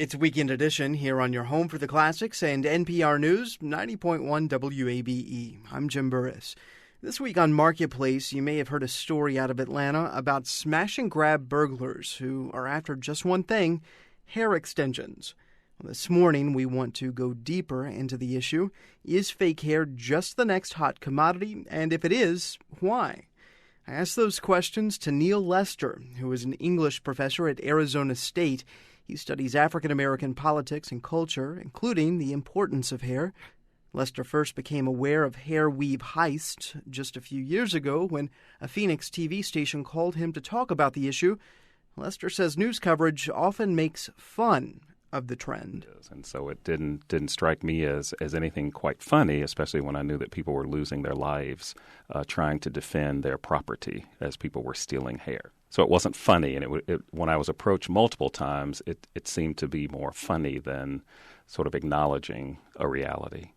It's Weekend Edition here on your home for the classics and NPR News, 90.1 WABE. I'm Jim Burress. This week on Marketplace, you may have heard a story out of Atlanta about smash-and-grab burglars who are after just one thing, hair extensions. Well, this morning, we want to go deeper into the issue. Is fake hair just the next hot commodity? And if it is, why? I asked those questions to Neal Lester, who is an English professor at Arizona State. He studies African-American politics and culture, including the importance of hair. Lester first became aware of hair weave heists just a few years ago when a Phoenix TV station called him to talk about the issue. Lester says news coverage often makes fun of the trend. And so it didn't strike me as anything quite funny, especially when I knew that people were losing their lives trying to defend their property as people were stealing hair. So it wasn't funny, and when I was approached multiple times, it seemed to be more funny than sort of acknowledging a reality.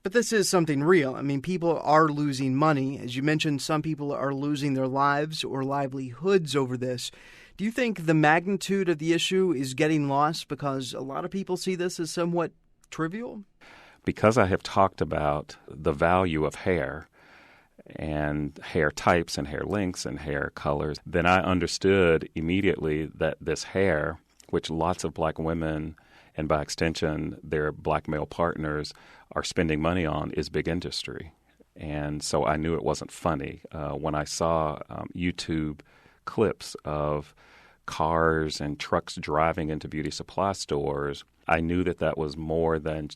But this is something real. I mean, people are losing money. As you mentioned, some people are losing their lives or livelihoods over this. Do you think the magnitude of the issue is getting lost because a lot of people see this as somewhat trivial? Because I have talked about the value of hair and hair types and hair lengths and hair colors, then I understood immediately that this hair, which lots of black women and by extension their black male partners are spending money on, is big industry. And so I knew it wasn't funny. When I saw YouTube clips of cars and trucks driving into beauty supply stores, I knew that was more than,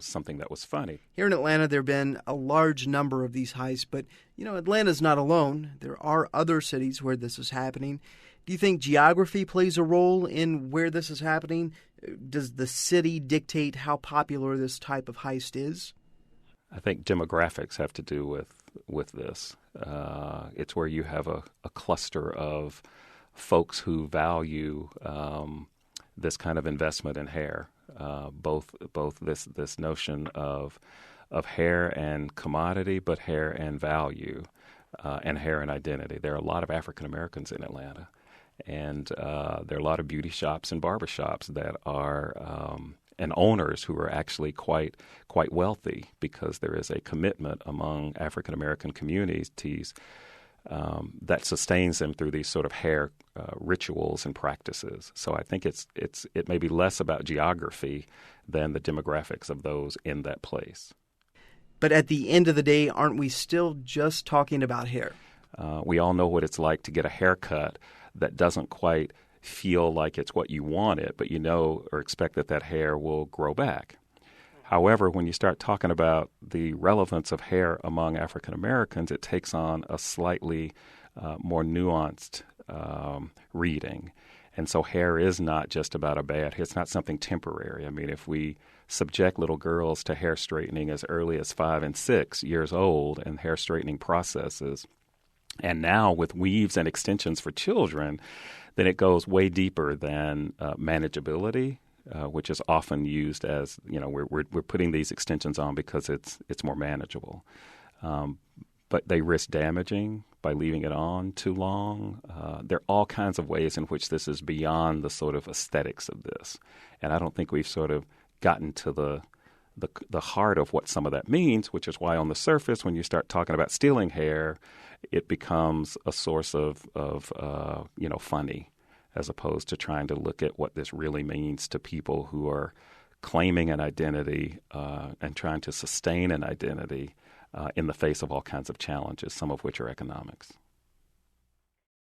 something that was funny. Here in Atlanta, there have been a large number of these heists, but, Atlanta's not alone. There are other cities where this is happening. Do you think geography plays a role in where this is happening? Does the city dictate how popular this type of heist is? I think demographics have to do with this. It's where you have a cluster of folks who value this kind of investment in hair, both this notion of hair and commodity, but hair and value, and hair and identity. There are a lot of African Americans in Atlanta, and there are a lot of beauty shops and barber shops that are and owners who are actually quite wealthy because there is a commitment among African American communities that sustains them through these sort of hair rituals and practices. So I think it may be less about geography than the demographics of those in that place. But at the end of the day, aren't we still just talking about hair? We all know what it's like to get a haircut that doesn't quite feel like it's what you wanted, but or expect that hair will grow back. However, when you start talking about the relevance of hair among African Americans, it takes on a slightly more nuanced reading. And so hair is not just about it's not something temporary. I mean, if we subject little girls to hair straightening as early as 5 and 6 years old and hair straightening processes, and now with weaves and extensions for children, then it goes way deeper than manageability, which is often used as, we're putting these extensions on because it's more manageable. But they risk damaging by leaving it on too long. There are all kinds of ways in which this is beyond the sort of aesthetics of this. And I don't think we've sort of gotten to the heart of what some of that means, which is why on the surface, when you start talking about stealing hair, it becomes a source of funny, as opposed to trying to look at what this really means to people who are claiming an identity and trying to sustain an identity in the face of all kinds of challenges, some of which are economics.